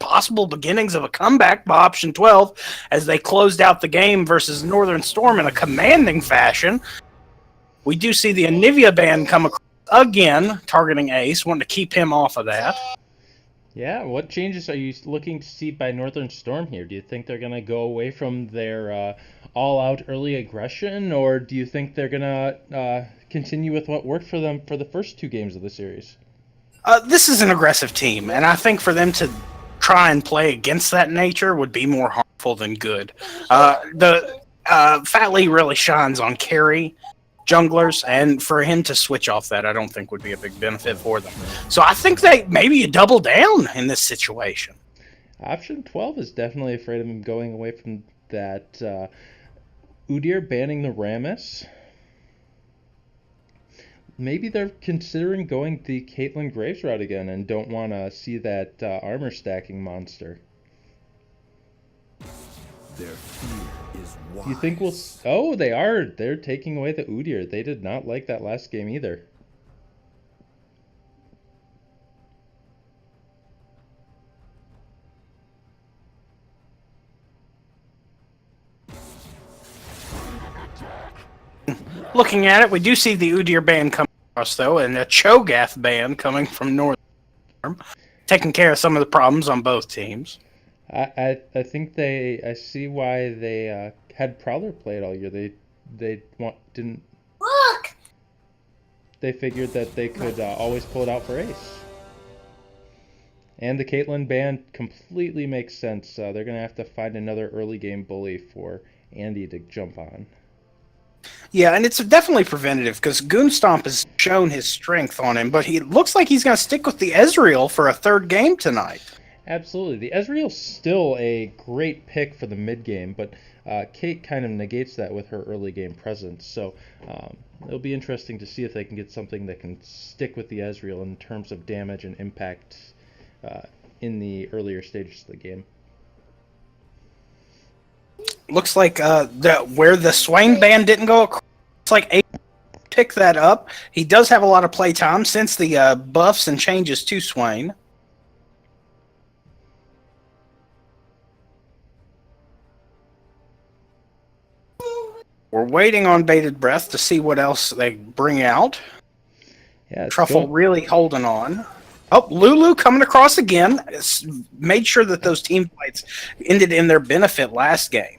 possible beginnings of a comeback by Option 12 as they closed out the game versus Northern Storm in a commanding fashion. We do see the Anivia ban come across again, targeting Ace, wanting to keep him off of that. Yeah, what changes are you looking to see by Northern Storm here? Do you think they're going to go away from their all-out early aggression, or do you think they're going to continue with what worked for them for the first two games of the series? This is an aggressive team, and I think for them to try and play against that nature would be more harmful than good. The Fat Lee really shines on carry junglers, and for him to switch off that, I don't think would be a big benefit for them. So I think they maybe you double down in this situation. Option 12 is definitely afraid of him going away from that. Udyr banning the Rammus. Maybe they're considering going the Caitlyn Graves route again and don't want to see that armor stacking monster. Their fear is wise. Do you think we'll... Oh, they are. They're taking away the Udyr. They did not like that last game either. Looking at it, we do see the Udyr ban come across, though, and a Cho'Gath ban coming from Northern Storm, taking care of some of the problems on both teams. I think I see why they had Prowler play it all year. Didn't Look! They figured that they could always pull it out for Ace. And the Caitlyn ban completely makes sense. They're going to have to find another early game bully for Andy to jump on. Yeah, and it's definitely preventative because Goonstomp has shown his strength on him, but he looks like he's going to stick with the Ezreal for a third game tonight. Absolutely. The Ezreal's still a great pick for the mid game, but Kate kind of negates that with her early game presence. So it'll be interesting to see if they can get something that can stick with the Ezreal in terms of damage and impact in the earlier stages of the game. Looks like where the Swain ban didn't go across, it's like Ace picked that up. He does have a lot of play time since the buffs and changes to Swain. We're waiting on bated breath to see what else they bring out. Yeah, Truffle really holding on. Oh, Lulu coming across again. Made sure that those team fights ended in their benefit last game.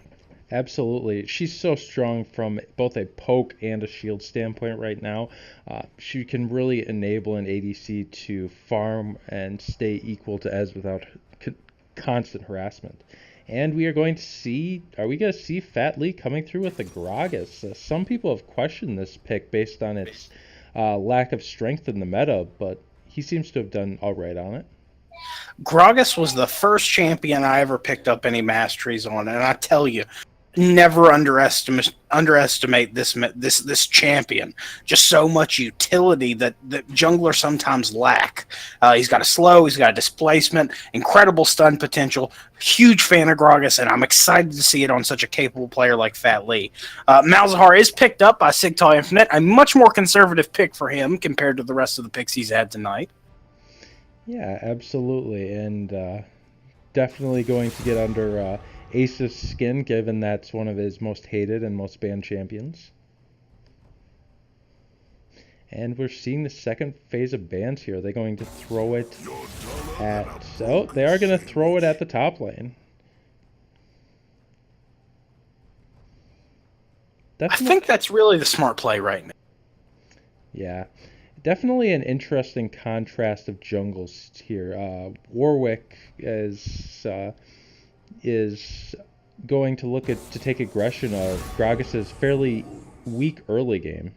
Absolutely. She's so strong from both a poke and a shield standpoint right now. She can really enable an ADC to farm and stay equal to Ez without constant harassment. And we are going to see, are we going to see Fat Lee coming through with the Gragas? Some people have questioned this pick based on its lack of strength in the meta, but he seems to have done all right on it. Gragas was the first champion I ever picked up any masteries on, and I tell you, never underestimate this champion. Just so much utility that junglers sometimes lack. He's got a slow, he's got a displacement, incredible stun potential. Huge fan of Gragas, and I'm excited to see it on such a capable player like Fat Lee. Malzahar is picked up by Sigtal Infinite, a much more conservative pick for him compared to the rest of the picks he's had tonight. Yeah, absolutely, and definitely going to get under Ace's skin, given that's one of his most hated and most banned champions. And we're seeing the second phase of bans here. Are they going to throw it at... Oh, they are going to throw it at the top lane. I think that's really the smart play right now. Yeah. Definitely an interesting contrast of jungles here. Warwick is going to look to take aggression of Gragas' fairly weak early game.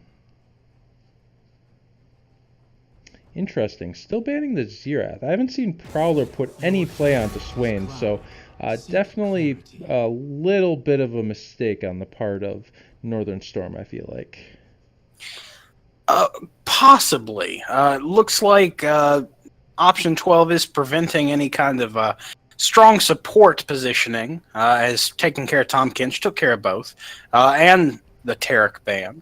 Interesting. Still banning the Xerath. I haven't seen Prowler put any play onto Swain, so definitely a little bit of a mistake on the part of Northern Storm, I feel like. Possibly. Looks like option 12 is preventing any kind of strong support positioning, as taking care of Tom Kinch, took care of both, and the Tarek ban.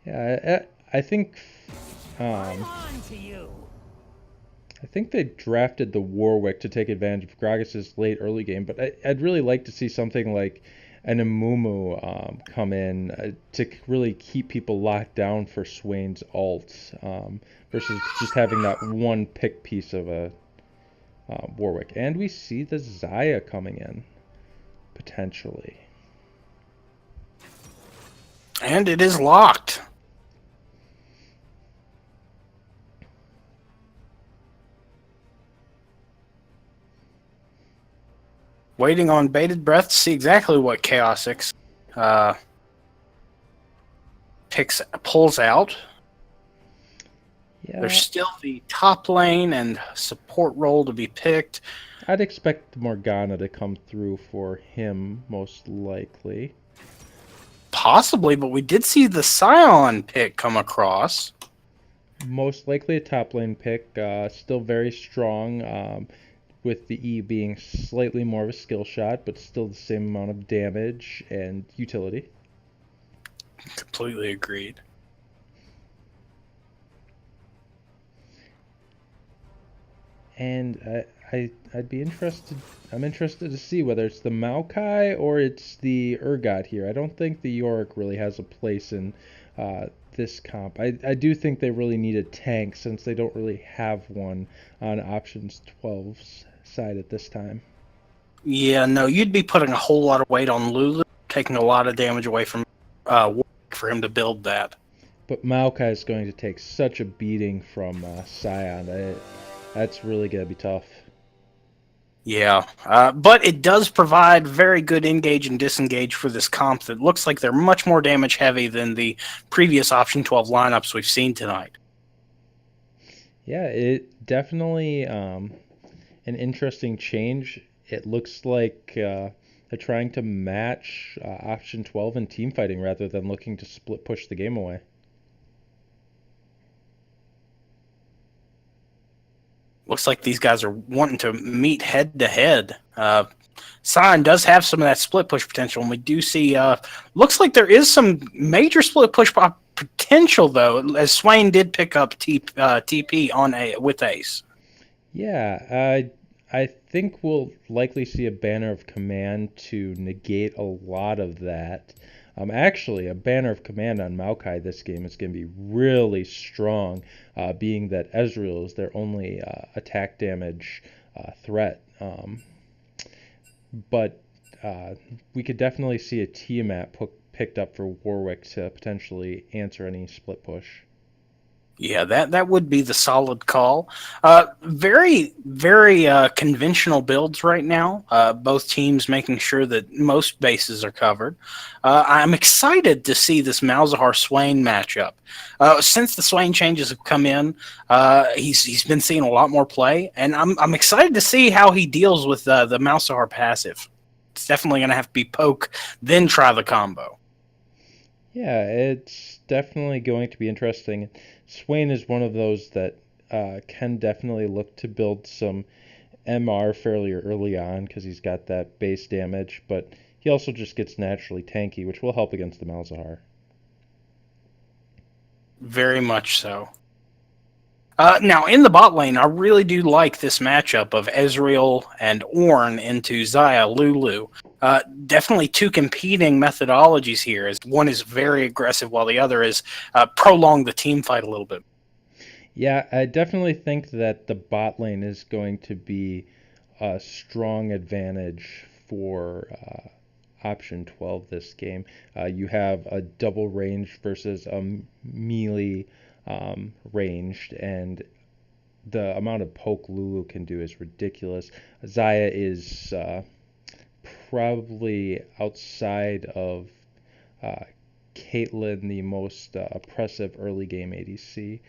Yeah, I think I think they drafted the Warwick to take advantage of Gragas's late early game, but I'd really like to see something like an Amumu come in to really keep people locked down for Swain's ult versus just having that one pick piece of a Warwick. And we see the Xayah coming in, potentially. And it is locked. Waiting on bated breath to see exactly what Chaosix pulls out. Yeah, There's still the top lane and support role to be picked. I'd expect Morgana to come through for him, most likely. Possibly, but we did see the Scion pick come across. Most likely a top lane pick, still very strong, with the E being slightly more of a skill shot, but still the same amount of damage and utility. Completely agreed. And I'd be interested. I'm interested to see whether it's the Maokai or it's the Urgot here. I don't think the Yorick really has a place in this comp. I do think they really need a tank since they don't really have one on options 12's side at this time. Yeah, no, you'd be putting a whole lot of weight on Lulu, taking a lot of damage away from for him to build that. But Maokai is going to take such a beating from Scion. That's really going to be tough. Yeah, but it does provide very good engage and disengage for this comp that looks like they're much more damage heavy than the previous option 12 lineups we've seen tonight. Yeah, it definitely an interesting change. It looks like they're trying to match option 12 in team fighting rather than looking to split push the game away. Looks like these guys are wanting to meet head to head. Sion does have some of that split push potential, and we do see. Looks like there is some major split push potential though, as Swain did pick up TP on with Ace. Yeah, I think we'll likely see a Banner of Command to negate a lot of that. Actually, a Banner of Command on Maokai this game is going to be really strong, being that Ezreal is their only attack damage threat. But we could definitely see a Tiamat picked up for Warwick to potentially answer any split push. Yeah, that would be the solid call. Very, very conventional builds right now. Both teams making sure that most bases are covered. I'm excited to see this Malzahar-Swain matchup. Since the Swain changes have come in, he's been seeing a lot more play, and I'm excited to see how he deals with the Malzahar passive. It's definitely going to have to be poke, then try the combo. Yeah, it's definitely going to be interesting. Swain is one of those that can definitely look to build some MR fairly early on because he's got that base damage, but he also just gets naturally tanky, which will help against the Malzahar. Very much so. Now, in the bot lane, I really do like this matchup of Ezreal and Ornn into Xayah, Lulu. Definitely two competing methodologies here, as one is very aggressive while the other is prolong the team fight a little bit. Yeah, I definitely think that the bot lane is going to be a strong advantage for option 12 this game. You have a double range versus a melee ranged, and the amount of poke Lulu can do is ridiculous. Xayah is probably outside of Caitlyn the most oppressive early game ADC.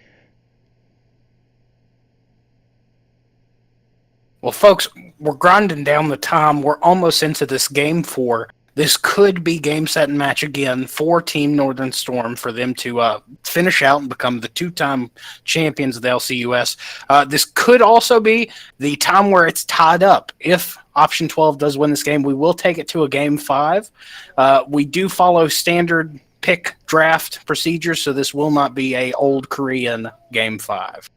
Well, folks, we're grinding down the time. We're almost into this game 4. This could be game, set, and match again for Team Northern Storm for them to finish out and become the 2-time champions of the LCUS. This could also be the time where it's tied up. If Option 12 does win this game, we will take it to a game 5. We do follow standard pick draft procedures, so this will not be a old Korean game 5.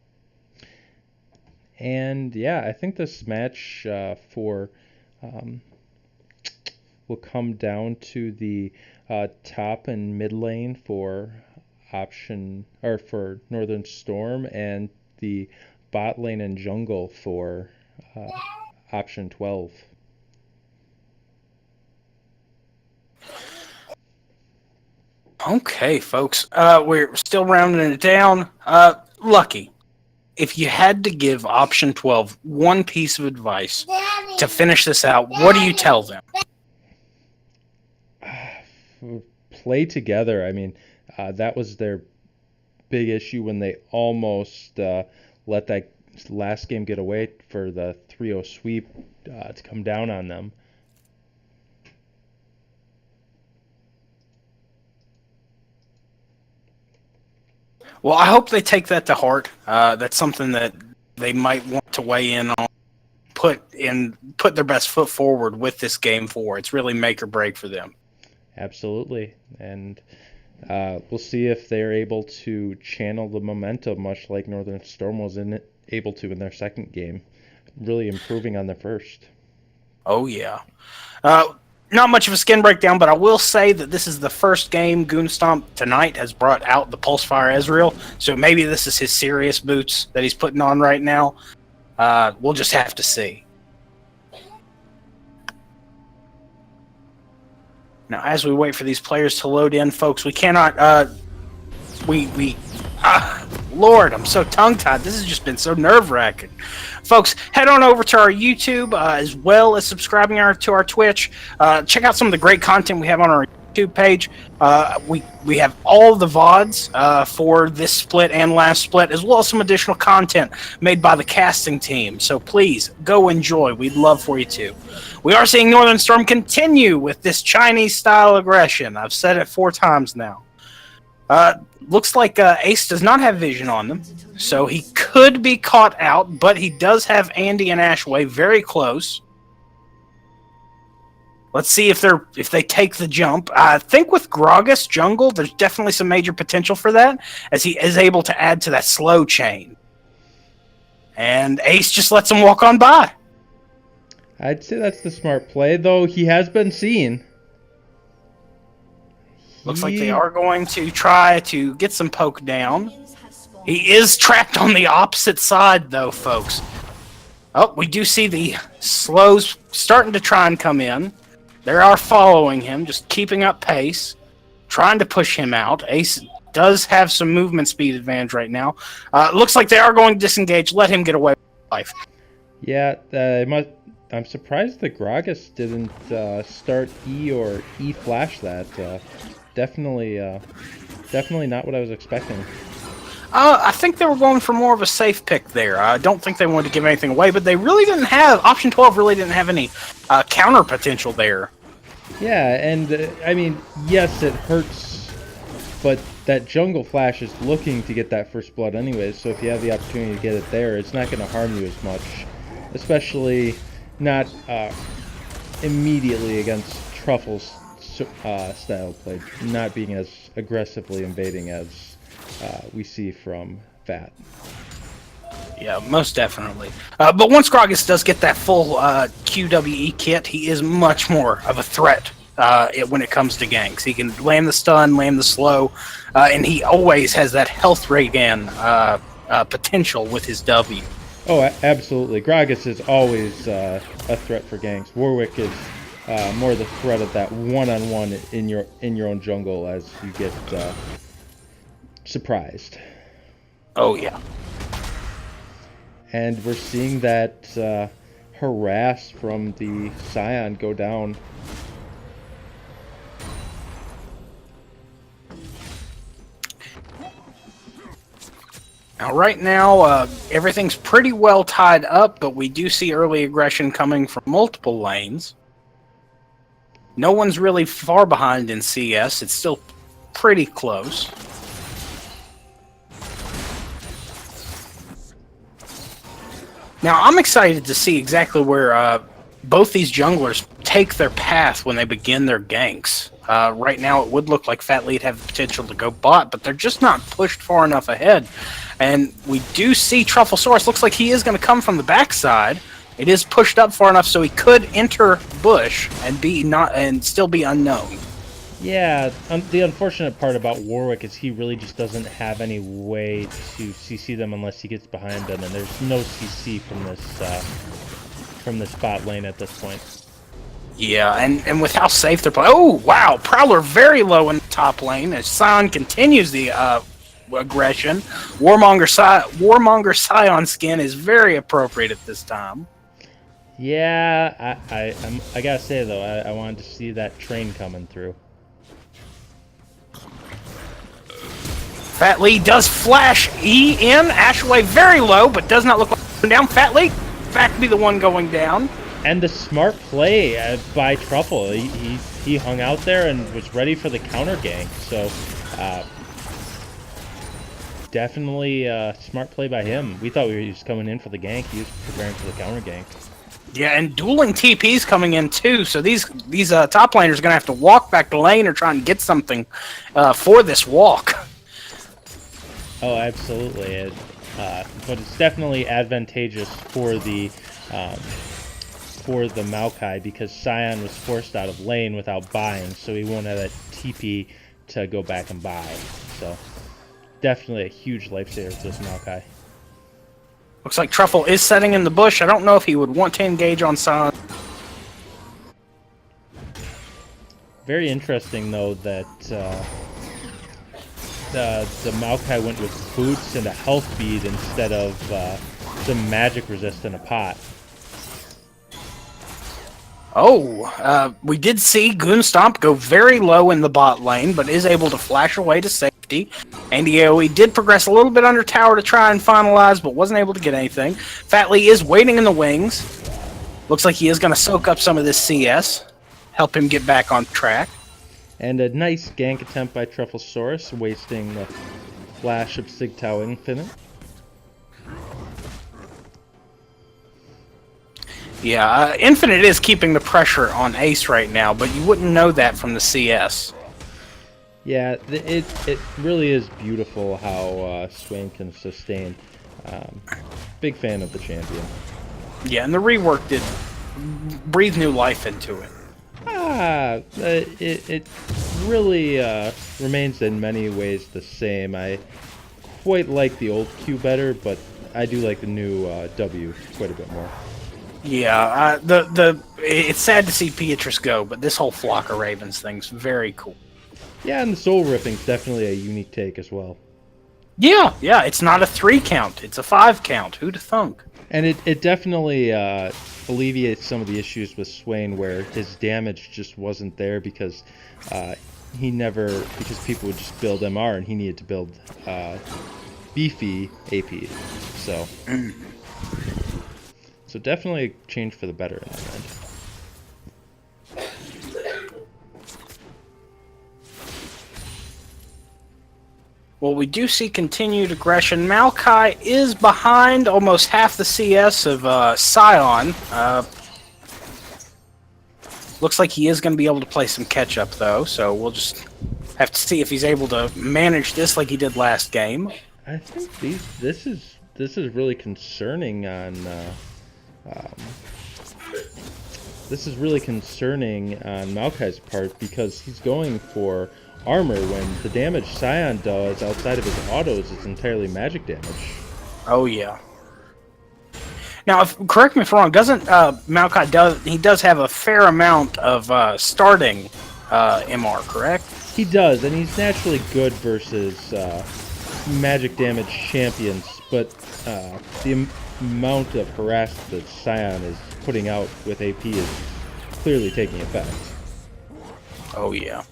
And yeah, I think this match for will come down to the top and mid lane for for Northern Storm, and the bot lane and jungle for option 12. Okay, folks. We're still rounding it down. Lucky, if you had to give option 12 one piece of advice to finish this out, what do you tell them? Play together. I mean, that was their big issue when they almost let that last game get away for the 3-0 sweep to come down on them. Well, I hope they take that to heart. That's something that they might want to weigh in on, put their best foot forward with this game 4. It's really make or break for them. Absolutely, and we'll see if they're able to channel the momentum, much like Northern Storm was able to in their second game, really improving on their first. Oh yeah. Not much of a skin breakdown, but I will say that this is the first game Goonstomp tonight has brought out the Pulsefire Ezreal, so maybe this is his serious boots that he's putting on right now. We'll just have to see. Now, as we wait for these players to load in, folks, we cannot... Lord, I'm so tongue-tied. This has just been so nerve-wracking. Folks, head on over to our YouTube as well as subscribing to our Twitch. Check out some of the great content we have on our YouTube page. We have all the VODs for this split and last split, as well as some additional content made by the casting team. So please, go enjoy. We'd love for you to. We are seeing Northern Storm continue with this Chinese-style aggression. I've said it 4 times now. Looks like Ace does not have vision on them, so he could be caught out, but he does have Andy and Ashway very close. Let's see if they take the jump. I think with Gragas jungle, there's definitely some major potential for that, as he is able to add to that slow chain. And Ace just lets him walk on by. I'd say that's the smart play, though he has been seen. Looks like they are going to try to get some poke down. He is trapped on the opposite side, though, folks. Oh, we do see the slows starting to try and come in. They are following him, just keeping up pace, trying to push him out. Ace does have some movement speed advantage right now. Looks like they are going to disengage. Let him get away with life. Yeah, I'm surprised the Gragas didn't start E or E flash that. Definitely not what I was expecting. I think they were going for more of a safe pick there. I don't think they wanted to give anything away, but they really didn't have... Option 12 really didn't have any counter potential there. Yeah, and I mean, yes, it hurts, but that jungle flash is looking to get that first blood anyways, so if you have the opportunity to get it there, it's not going to harm you as much. Especially not immediately against Truffle's style play, not being as aggressively invading as we see from Vat. Yeah, most definitely. But once Gragas does get that full QWE kit, he is much more of a threat when it comes to ganks. He can land the stun, land the slow, and he always has that health regain potential with his W. Oh, absolutely. Gragas is always a threat for ganks. Warwick is more the threat of that one-on-one in your own jungle as you get surprised. Oh yeah. And we're seeing that harass from the Scion go down. Now, right now, everything's pretty well tied up, but we do see early aggression coming from multiple lanes. No one's really far behind in CS. It's still pretty close. Now, I'm excited to see exactly where both these junglers take their path when they begin their ganks. Right now, it would look like Fat Lead have the potential to go bot, but they're just not pushed far enough ahead. And we do see Trufflesaurus. Looks like he is going to come from the backside. It is pushed up far enough so he could enter bush and still be unknown. Yeah, the unfortunate part about Warwick is he really just doesn't have any way to CC them unless he gets behind them, and there's no CC from this bot lane at this point. Yeah, and with how safe they're playing. Oh, wow. Prowler very low in the top lane as Scion continues the aggression. Warmonger Scion skin is very appropriate at this time. Yeah, I gotta say, though, I wanted to see that train coming through. Fat Lee does flash E in. Ashaway very low, but does not look like going down. Fat Lee, in fact, be the one going down. And the smart play by Truffle. He hung out there and was ready for the counter gank. So, definitely smart play by him. We thought he was coming in for the gank. He was preparing for the counter gank. Yeah, and dueling TPs coming in too. So these top laners are going to have to walk back to lane or try and get something for this walk. Oh, absolutely. But it's definitely advantageous for the Maokai because Scion was forced out of lane without buying, so he won't have that TP to go back and buy. So definitely a huge lifesaver for this Maokai. Looks like Truffle is setting in the bush. I don't know if he would want to engage on Scion. Very interesting, though, that the Maokai went with boots and a health bead instead of some magic resist in a pot. Oh, we did see Goonstomp go very low in the bot lane, but is able to flash away to safety. And the AoE did progress a little bit under tower to try and finalize, but wasn't able to get anything. Fat Lee is waiting in the wings. Looks like he is going to soak up some of this CS, help him get back on track. And a nice gank attempt by Trufflesaurus, wasting the flash of Sigtao Infinite. Yeah, Infinite is keeping the pressure on Ace right now, but you wouldn't know that from the CS. Yeah, it really is beautiful how Swain can sustain. Big fan of the champion. Yeah, and the rework did breathe new life into it. It really remains in many ways the same. I quite like the old Q better, but I do like the new W quite a bit more. Yeah, it's sad to see Beatrice go, but this whole Flock of Ravens thing's very cool. Yeah, and the Soul Ripping's definitely a unique take as well. Yeah, it's not a 3 count, it's a 5 count. Who'd have thunk? And it definitely alleviates some of the issues with Swain where his damage just wasn't there because because people would just build MR and he needed to build beefy AP. So definitely a change for the better in that end. Well, we do see continued aggression. Maokai is behind almost half the CS of Scion. Looks like he is going to be able to play some catch-up, though, so we'll just have to see if he's able to manage this like he did last game. I think this is really concerning on Maokai's part because he's going for armor when the damage Scion does outside of his autos is entirely magic damage. Oh yeah. Now, correct me if I'm wrong. Doesn't Maokai does have a fair amount of starting MR, correct? He does, and he's naturally good versus magic damage champions, but the amount of harass that Scion is putting out with AP is clearly taking effect. Oh yeah.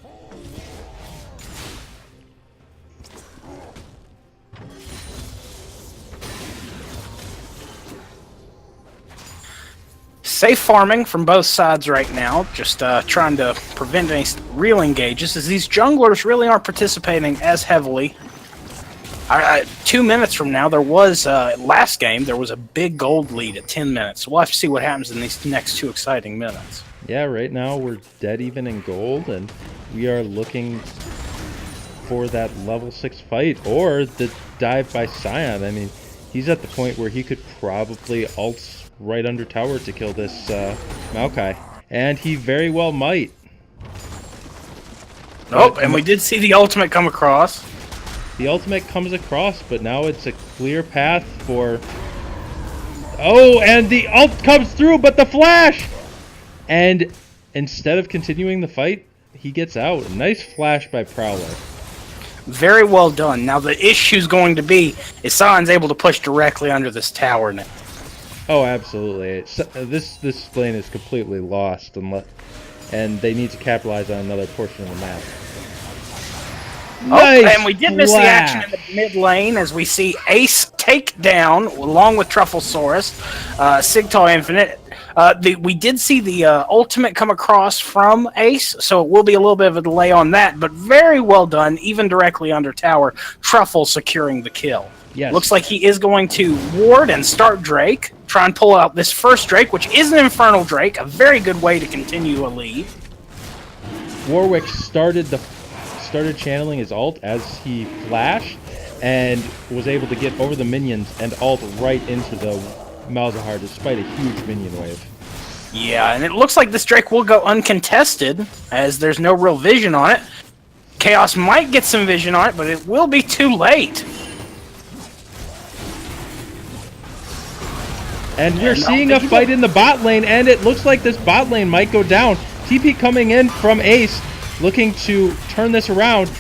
Safe farming from both sides right now, just trying to prevent any real engages, as these junglers really aren't participating as heavily. 2 minutes from now, there was, last game, there was a big gold lead at 10 minutes. We'll have to see what happens in these next 2 exciting minutes. Yeah, right now we're dead even in gold, and we are looking for that level 6 fight or the dive by Scion. I mean, he's at the point where he could probably ult right under tower to kill this Maokai. And he very well might. Oh, and we did see the ultimate come across. The ultimate comes across, but now it's a clear path for... Oh, and the ult comes through, but the flash! And instead of continuing the fight, he gets out. Nice flash by Prowler. Very well done. Now the issue's going to be is Sion's able to push directly under this tower now. Oh, absolutely. This lane is completely lost, and they need to capitalize on another portion of the map. Nice and we did miss the action in the mid lane as we see Ace take down, along with Trufflesaurus, Sigtal Infinite. We did see the ultimate come across from Ace, so it will be a little bit of a delay on that, but very well done, even directly under tower. Truffle securing the kill. Yes. Looks like he is going to ward and start Drake, try and pull out this first Drake, which is an Infernal Drake, a very good way to continue a lead. Warwick started channeling his ult as he flashed and was able to get over the minions and ult right into the Malzahar despite a huge minion wave. Yeah, and it looks like this Drake will go uncontested as there's no real vision on it. Chaos might get some vision on it, but it will be too late. And we're seeing a fight in the bot lane, and it looks like this bot lane might go down. TP coming in from Ace, looking to turn this around.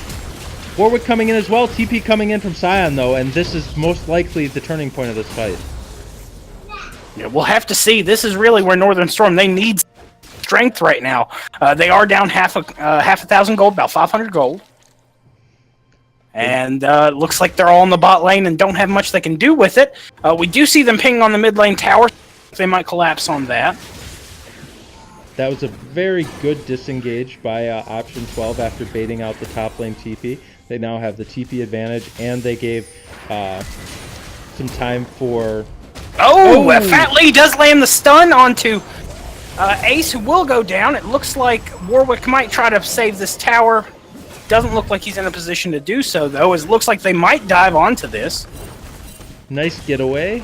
Warwick coming in as well, TP coming in from Scion though, and this is most likely the turning point of this fight. Yeah, we'll have to see. This is really where Northern Storm, they need strength right now. They are down half a thousand gold, about 500 gold. And looks like they're all in the bot lane and don't have much they can do with it. We do see them pinging on the mid lane tower. They might collapse on that. That was a very good disengage by option 12 after baiting out the top lane TP. They now have the TP advantage, and they gave some time for... Oh! Fat Lee does land the stun onto Ace, who will go down. It looks like Warwick might try to save this tower. Doesn't look like he's in a position to do so, though. It looks like they might dive onto this. Nice getaway.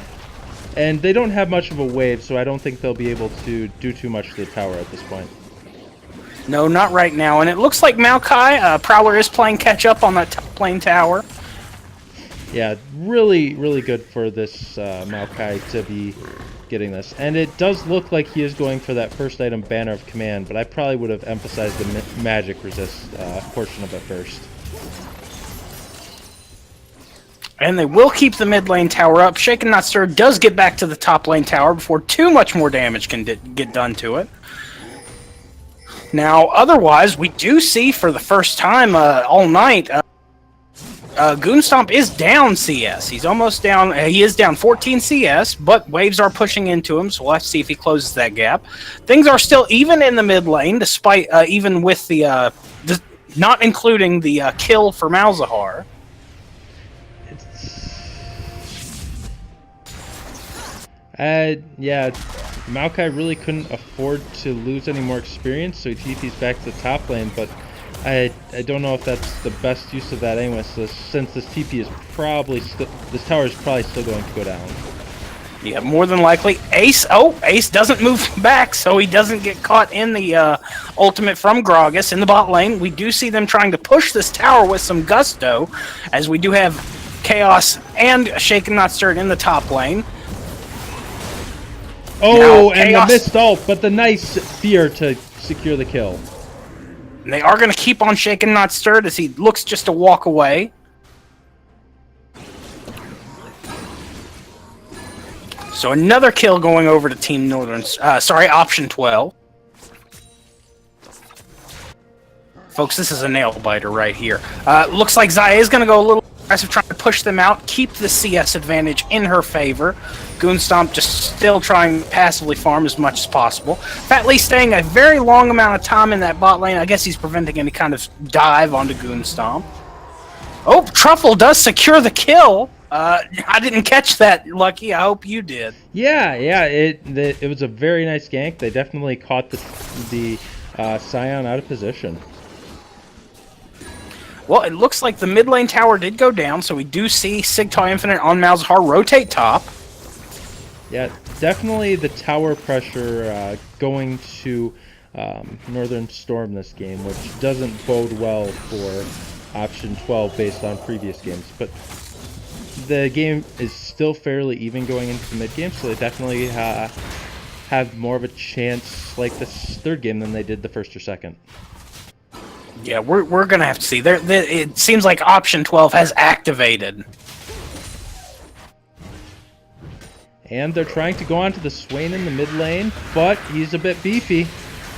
And they don't have much of a wave, so I don't think they'll be able to do too much to the tower at this point. No, not right now. And it looks like Maokai, Prowler is playing catch-up on that top lane tower. Yeah, really, really good for this Maokai to be getting this. And it does look like he is going for that first item, Banner of Command, but I probably would have emphasized the magic resist portion of it first. And they will keep the mid lane tower up. Shaken Not Stirred does get back to the top lane tower before too much more damage can get done to it. Now, otherwise, we do see for the first time all night, Goonstomp is down CS. He's almost down. He is down 14 CS, but waves are pushing into him, so we'll have to see if he closes that gap. Things are still even in the mid lane, despite even with the not including the kill for Malzahar. Yeah, Maokai really couldn't afford to lose any more experience, so he TP's back to the top lane, but I don't know if that's the best use of that anyway, so since this TP is probably this tower is probably still going to go down. Yeah, more than likely. Ace doesn't move back, so he doesn't get caught in the ultimate from Gragas in the bot lane. We do see them trying to push this tower with some gusto, as we do have Chaos and Shaken Not Stirred in the top lane. Oh, and the missed ult, but the nice fear to secure the kill. And they are going to keep on Shaken Not Stirred as he looks just to walk away. So another kill going over to Team Northern, Option 12. Folks, this is a nail biter right here. Looks like Xayah is going to go a little aggressive, trying to push them out, keep the CS advantage in her favor. Goonstomp just still trying to passively farm as much as possible. Fat Lee staying a very long amount of time in that bot lane. I guess he's preventing any kind of dive onto Goonstomp. Oh, Truffle does secure the kill. I didn't catch that, Lucky. I hope you did. Yeah, it was a very nice gank. They definitely caught the Scion out of position. Well, it looks like the mid lane tower did go down, so we do see Sigtal Infinite on Malzahar rotate top. Yeah, definitely the tower pressure going to Northern Storm this game, which doesn't bode well for option 12 based on previous games. But the game is still fairly even going into the mid game, so they definitely have more of a chance like this third game than they did the first or second. Yeah, we're gonna have to see. It seems like option 12 has activated. And they're trying to go on to the Swain in the mid lane, but he's a bit beefy.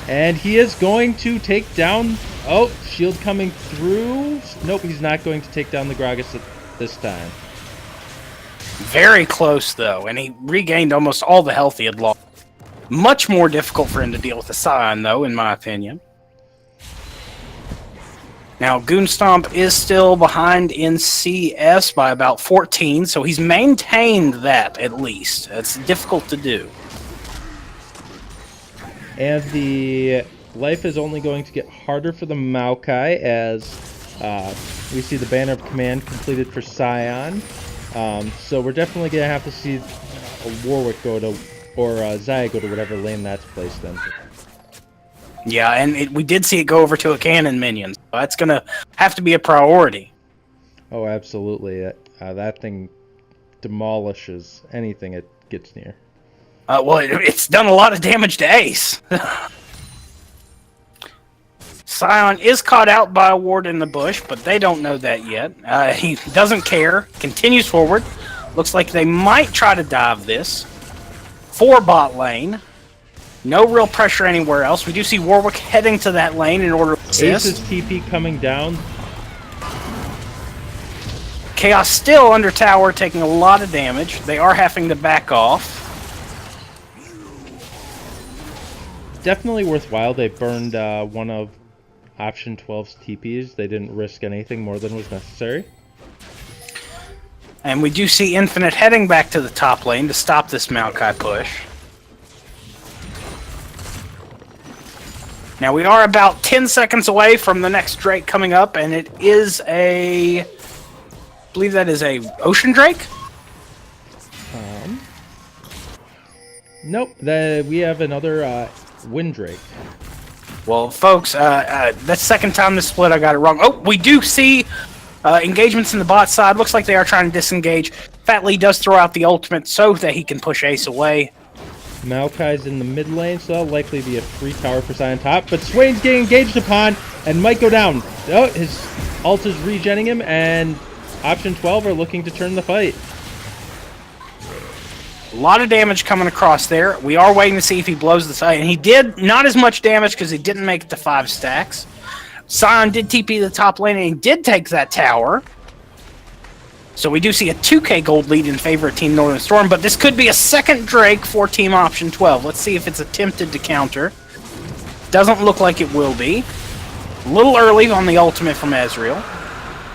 And he is going to take down... Oh, shield coming through. Nope, he's not going to take down the Gragas this time. Very close, though, and he regained almost all the health he had lost. Much more difficult for him to deal with the Scion, though, in my opinion. Now, Goonstomp is still behind in CS by about 14, so he's maintained that, at least. It's difficult to do. And the life is only going to get harder for the Maokai as we see the Banner of Command completed for Scion. So we're definitely going to have to see a Warwick go to, or Xayah go to whatever lane that's placed in. Yeah, and we did see it go over to a cannon minion. So that's going to have to be a priority. Oh, absolutely. That thing demolishes anything it gets near. Well, it's done a lot of damage to Ace. Scion is caught out by a ward in the bush, but they don't know that yet. He doesn't care. Continues forward. Looks like they might try to dive this. For bot lane. No real pressure anywhere else. We do see Warwick heading to that lane in order to assist. Ace's TP coming down. Chaos still under tower, taking a lot of damage. They are having to back off. Definitely worthwhile. They burned one of option 12's TPs. They didn't risk anything more than was necessary. And we do see Infinite heading back to the top lane to stop this Maokai push. Now we are about 10 seconds away from the next Drake coming up, and it is I believe that is a Ocean Drake? Nope, we have another Wind Drake. Well, folks, that's the second time this split I got it wrong. Oh, we do see engagements in the bot side. Looks like they are trying to disengage. Fat Lee does throw out the ultimate so that he can push Ace away. Maokai's in the mid lane, so that'll likely be a free tower for Scion top. But Swain's getting engaged upon and might go down. Oh, his ult is regenning him, and option 12 are looking to turn the fight. A lot of damage coming across there. We are waiting to see if he blows the side. And he did not as much damage because he didn't make it to 5 stacks. Scion did TP the top lane and he did take that tower. So we do see a 2k gold lead in favor of Team Northern Storm, but this could be a second Drake for Team Option 12. Let's see if it's attempted to counter. Doesn't look like it will be. A little early on the ultimate from Ezreal.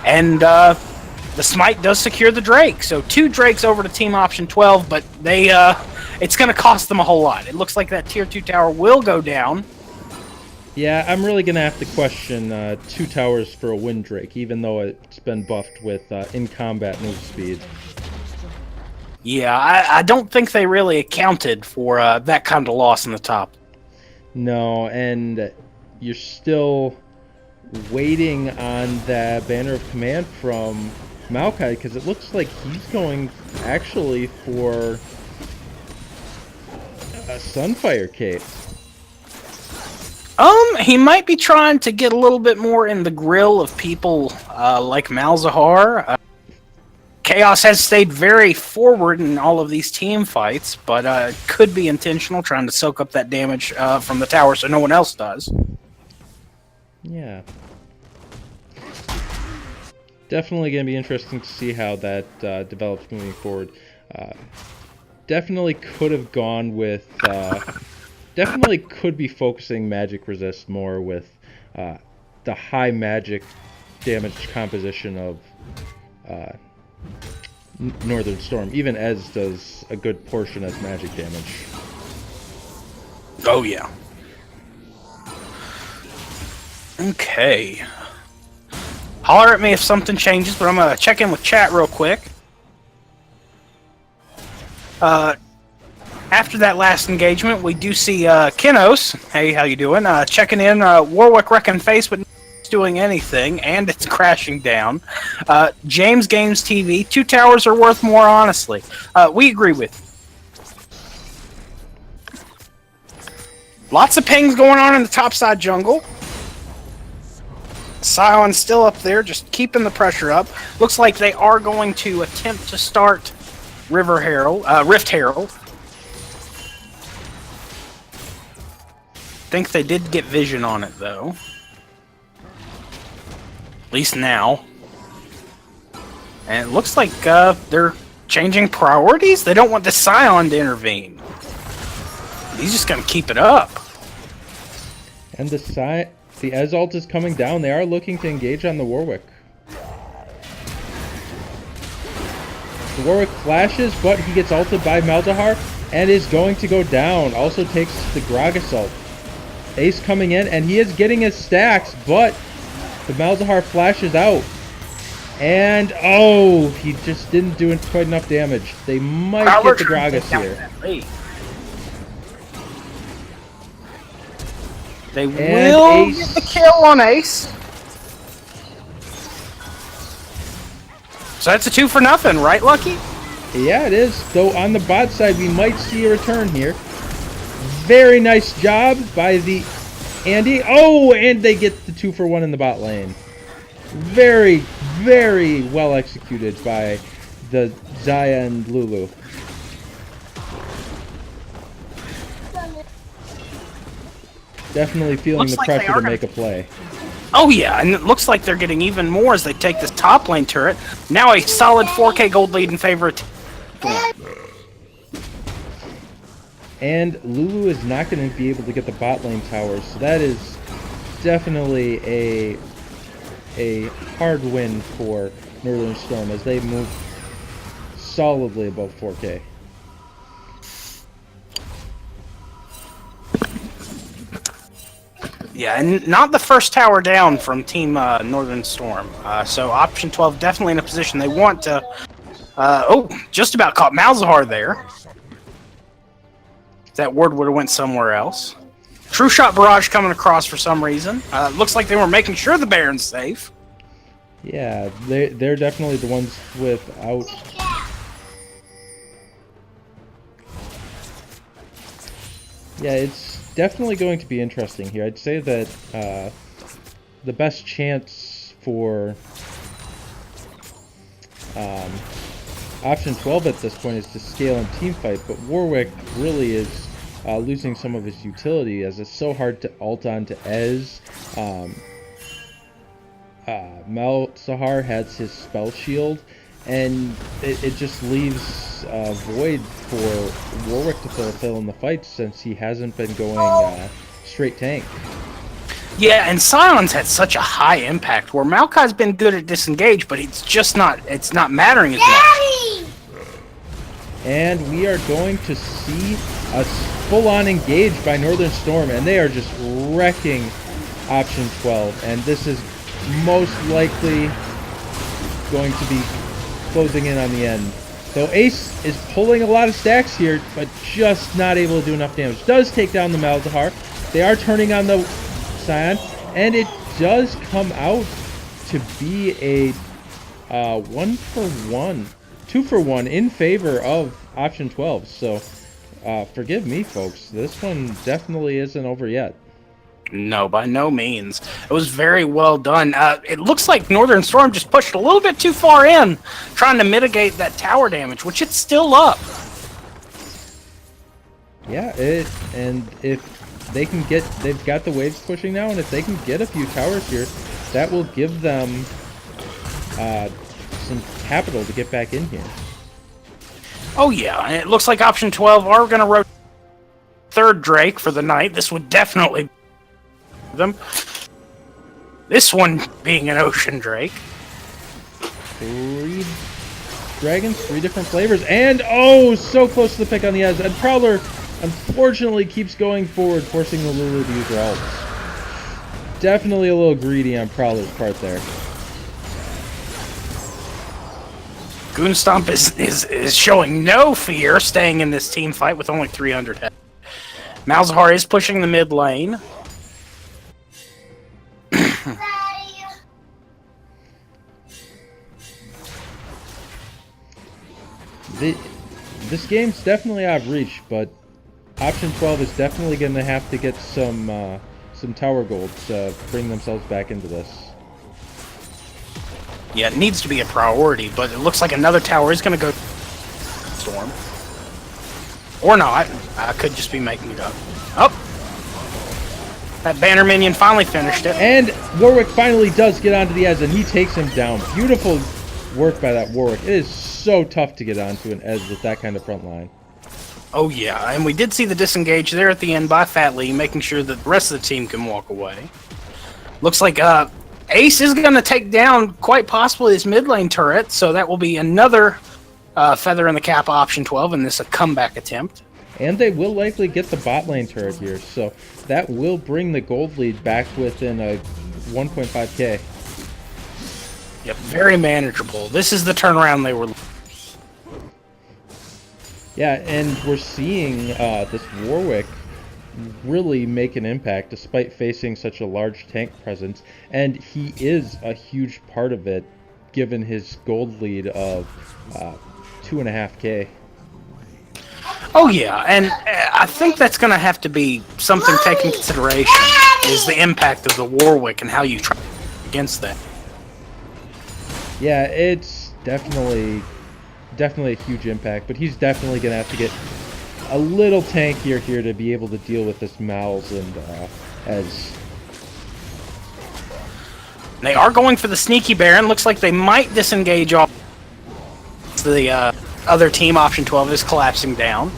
And the smite does secure the Drake. So 2 Drakes over to Team Option 12, but they it's going to cost them a whole lot. It looks like that Tier 2 tower will go down. Yeah, I'm really going to have to question 2 towers for a Wind Drake, even though it's been buffed with in-combat move speed. Yeah, I don't think they really accounted for that kind of loss in the top. No, and you're still waiting on that Banner of Command from Maokai, because it looks like he's going actually for a Sunfire Cape. He might be trying to get a little bit more in the grill of people like Malzahar. Chaos has stayed very forward in all of these team fights, but could be intentional, trying to soak up that damage from the tower so no one else does. Yeah. Definitely going to be interesting to see how that develops moving forward. Definitely could have gone with... definitely could be focusing magic resist more with the high magic damage composition of Northern Storm. Even Ez does a good portion as magic damage. Oh yeah. Holler at me if something changes, but I'm gonna check in with chat real quick. After that last engagement, we do see Kinos. Hey, how you doing? Checking in. Warwick wrecking face, but not doing anything, and it's crashing down. James Games TV. 2 towers are worth more, honestly. We agree with you. Lots of pings going on in the topside jungle. Scion's still up there, just keeping the pressure up. Looks like they are going to attempt to start Rift Herald. Think they did get vision on it though. At least now. And it looks like they're changing priorities. They don't want the Scion to intervene. He's just gonna keep it up. And the Ezalt is coming down. They are looking to engage on the Warwick. The Warwick flashes, but he gets ulted by Malzahar and is going to go down. Also takes the Gragas ult. Ace coming in, and he is getting his stacks, but the Malzahar flashes out. And, oh, he just didn't do quite enough damage. They might get the Gragas here. They will get the kill on Ace. So that's a 2 for nothing, right, Lucky? Yeah, it is. Though on the bot side, we might see a return here. Very nice job by the Andy. Oh, and they get the 2 for 1 in the bot lane. Very, very well executed by the Xayah and Lulu. Definitely feeling the pressure to make a play. Oh yeah, and it looks like they're getting even more as they take this top lane turret. Now a solid 4K gold lead in favor of and Lulu is not going to be able to get the bot lane towers, so that is definitely a hard win for Northern Storm as they move solidly above 4K. Yeah, and not the first tower down from Team Northern Storm. So option 12 definitely in a position they want to... oh, just about caught Malzahar there. That word would have went somewhere else. True Shot Barrage coming across for some reason. Looks like they were making sure the Baron's safe. Yeah, they're definitely the ones without... Yeah, it's definitely going to be interesting here. I'd say that the best chance for option 12 at this point is to scale and team fight, but Warwick really is losing some of his utility as it's so hard to ult onto Ez. Malzahar has his spell shield, and it just leaves a void for Warwick to fulfill in the fight since he hasn't been going straight tank. Yeah, and Sion's had such a high impact where Maokai's been good at disengage, but it's not mattering as much. And we are going to see a full-on engage by Northern Storm, and they are just wrecking option 12, and this is most likely going to be closing in on the end. So Ace is pulling a lot of stacks here, but just not able to do enough damage. Does take down the Malzahar. They are turning on the Scion, and it does come out to be a 1 for 1, 2 for 1 in favor of option 12. So forgive me, folks. This one definitely isn't over yet. No, by no means. It was very well done. It looks like Northern Storm just pushed a little bit too far in, trying to mitigate that tower damage, which it's still up. Yeah, and if they can get, they've got the waves pushing now, and if they can get a few towers here, that will give them some capital to get back in here. Oh yeah, and it looks like option 12 are going to rotate third Drake for the night. This would definitely them. This one being an Ocean Drake. 3 dragons, 3 different flavors, and oh, so close to the pick on the edge. And Prowler unfortunately keeps going forward, forcing the Lulu to use her ults. Definitely a little greedy on Prowler's part there. Goonstomp is showing no fear, staying in this team fight with only 300 health. Malzahar is pushing the mid lane. This game's definitely out of reach, but Option 12 is definitely going to have to get some tower gold to bring themselves back into this. Yeah, it needs to be a priority, but it looks like another tower is going to go Storm. Or not. I could just be making it up. Oh! That banner minion finally finished it. And Warwick finally does get onto the Ez, and he takes him down. Beautiful work by that Warwick. It is so tough to get onto an Ez with that kind of front line. Oh yeah, and we did see the disengage there at the end by Fat Lee, making sure that the rest of the team can walk away. Looks like Ace is going to take down quite possibly his mid lane turret, so that will be another feather in the cap Option 12 in this a comeback attempt. And they will likely get the bot lane turret here, so that will bring the gold lead back within a 1.5k. Yep, very manageable. This is the turnaround they were. Yeah, and we're seeing this Warwick really make an impact despite facing such a large tank presence, and he is a huge part of it given his gold lead of 2.5k. Oh yeah, and I think that's going to have to be something taken into consideration, is the impact of the Warwick and how you try against that. Yeah, it's definitely a huge impact, but he's definitely going to have to get a little tankier here to be able to deal with this Malz and Ez. They are going for the sneaky Baron. Looks like they might disengage off the other team. Option 12 is collapsing down.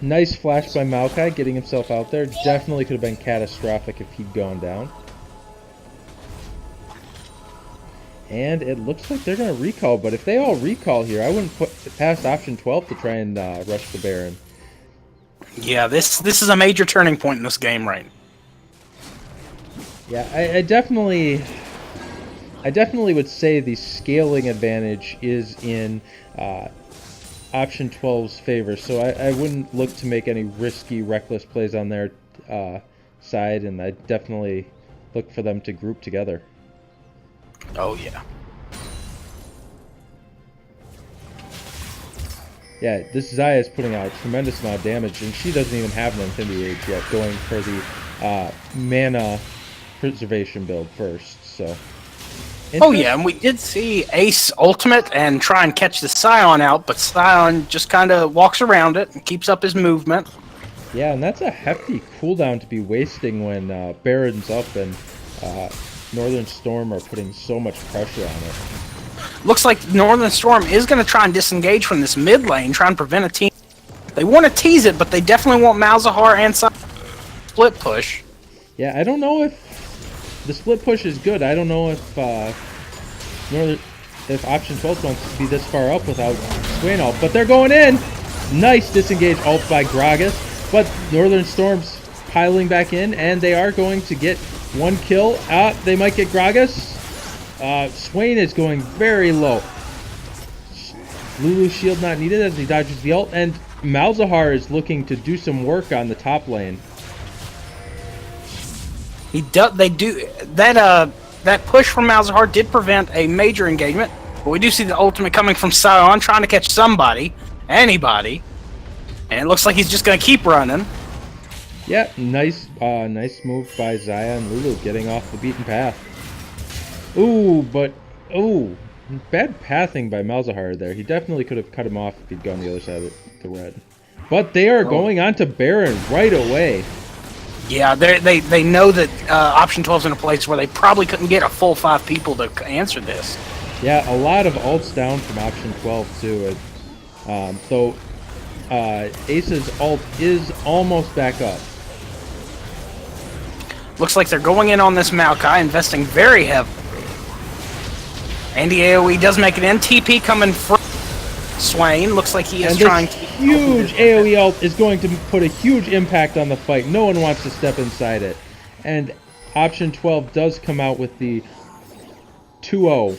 Nice flash by Maokai, getting himself out there. Definitely could have been catastrophic if he'd gone down. And it looks like they're going to recall, but if they all recall here, I wouldn't put past Option 12 to try and rush the Baron. Yeah, this is a major turning point in this game right now. Yeah, I definitely would say the scaling advantage is in Option 12's favor, so I wouldn't look to make any risky, reckless plays on their side, and I definitely look for them to group together. Oh yeah. Yeah, this Xayah is putting out a tremendous amount of damage, and she doesn't even have an Infinity Age yet, going for the mana preservation build first, so... Oh yeah, and we did see Ace ultimate and try and catch the Scion out, but Scion just kind of walks around it and keeps up his movement. Yeah, and that's a hefty cooldown to be wasting when Baron's up and Northern Storm are putting so much pressure on it. Looks like Northern Storm is going to try and disengage from this mid lane, try and prevent a team. They want to tease it, but they definitely want Malzahar and split push. Yeah, I don't know if the split push is good. I don't know if Option 12 wants to be this far up without Swain ult, but they're going in! Nice disengage ult by Gragas, but Northern Storm's piling back in, and they are going to get one kill. They might get Gragas. Swain is going very low. Lulu's shield not needed as he dodges the ult, and Malzahar is looking to do some work on the top lane. They do that push from Malzahar did prevent a major engagement, but we do see the ultimate coming from Scion trying to catch somebody, anybody, and it looks like he's just going to keep running. Yeah, nice move by Xayah and Lulu getting off the beaten path. Bad pathing by Malzahar there. He definitely could have cut him off if he'd gone the other side of the red. But they are going on to Baron right away. Yeah, they know that Option 12's in a place where they probably couldn't get a full 5 people to answer this. Yeah, a lot of ults down from Option 12 too. Though Ace's ult is almost back up. Looks like they're going in on this Maokai, investing very heavily. And the AoE does make it in. TP coming from Swain. Looks like he is trying to... huge AoE ult is going to put a huge impact on the fight. No one wants to step inside it. And Option 12 does come out with the 2-0.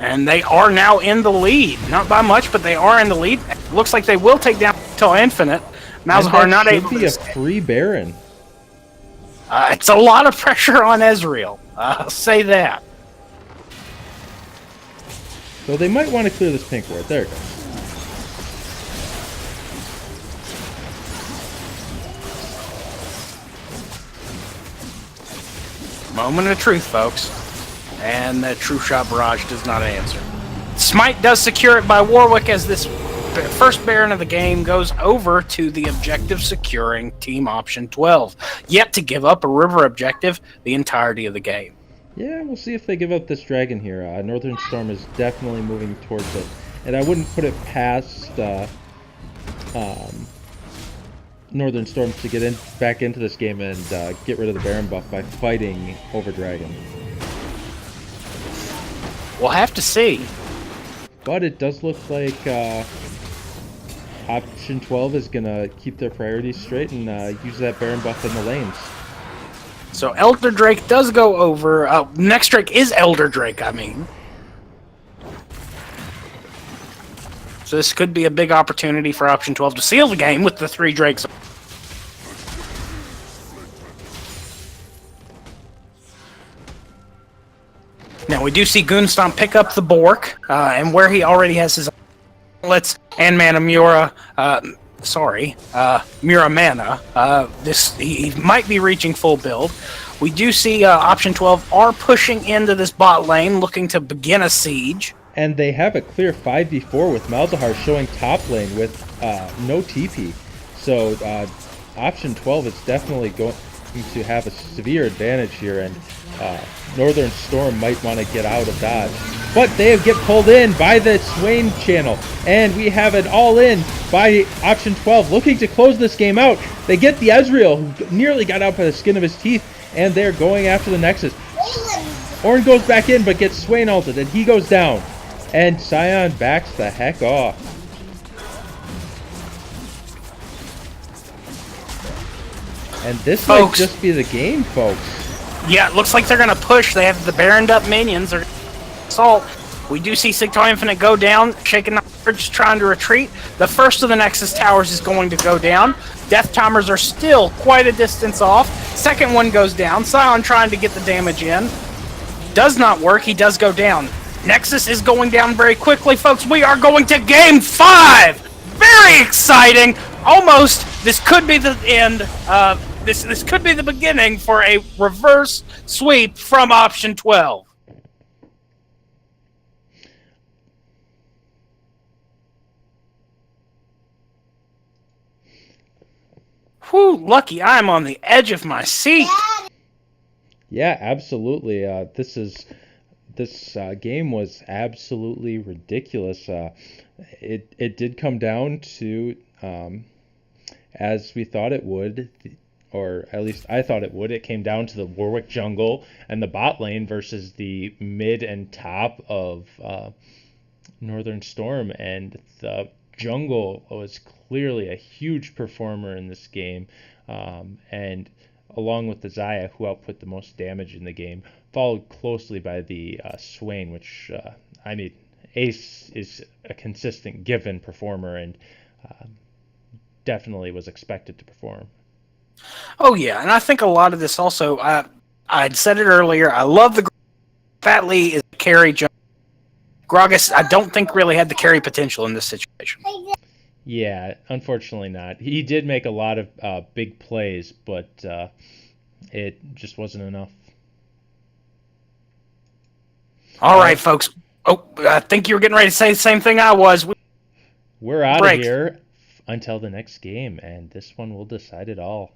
And they are now in the lead. Not by much, but they are in the lead. Looks like they will take down till Infinite. Malzahar not able to be a free Baron. It's a lot of pressure on Ezreal. I'll say that. So they might want to clear this pink ward. There it goes. Moment of truth, folks. And the True Shot Barrage does not answer. Smite does secure it by Warwick as this first Baron of the game goes over to the objective securing team option 12. Yet to give up a river objective the entirety of the game. Yeah, we'll see if they give up this dragon here. Northern Storm is definitely moving towards it. And I wouldn't put it past Northern Storm to get back into this game and get rid of the Baron buff by fighting over dragon. We'll have to see. But it does look like option 12 is going to keep their priorities straight and use that Baron buff in the lanes. So Elder Drake does go over. Next Drake is Elder Drake, I mean. So this could be a big opportunity for option 12 to seal the game with the 3 Drakes. Now we do see Goonstomp pick up the Bork, and where he already has his outlets and Mana Mura, Mura Mana. He might be reaching full build. We do see option 12 are pushing into this bot lane, looking to begin a siege. And they have a clear 5v4 with Malzahar showing top lane with no TP. So option 12 is definitely going to have a severe advantage here, and Northern Storm might want to get out of dodge. But they get pulled in by the Swain channel, and we have it all in by option 12, looking to close this game out. They get the Ezreal, who nearly got out by the skin of his teeth, and they're going after the Nexus. Ornn goes back in, but gets Swain ulted, and he goes down. And Sion backs the heck off. And this might just be the game, folks. Yeah, it looks like they're going to push. They have the Baroned up minions. They're assault. We do see Sigtal Infinite go down, shaking the bridge, trying to retreat. The first of the Nexus towers is going to go down. Death timers are still quite a distance off. Second one goes down. Sion trying to get the damage in. Does not work. He does go down. Nexus is going down very quickly, folks. We are going to Game 5! Very exciting! Almost, this could be the end. This could be the beginning for a reverse sweep from option 12. Whew, lucky I'm on the edge of my seat. Yeah, absolutely. This game was absolutely ridiculous. It did come down to, as we thought it would, or at least I thought it would. It came down to the Warwick jungle and the bot lane versus the mid and top of Northern Storm, and the jungle was clearly a huge performer in this game, and along with the Xayah, who output the most damage in the game, followed closely by the Swain, which, Ace is a consistent given performer and definitely was expected to perform. Oh, yeah, and I think a lot of this also, I'd said it earlier, I love the Fat Lee is a carry jump. Gragas, I don't think really had the carry potential in this situation. Yeah, unfortunately not. He did make a lot of big plays, but it just wasn't enough. All right, folks. Oh, I think you were getting ready to say the same thing I was. We're out of here until the next game, and this one will decide it all.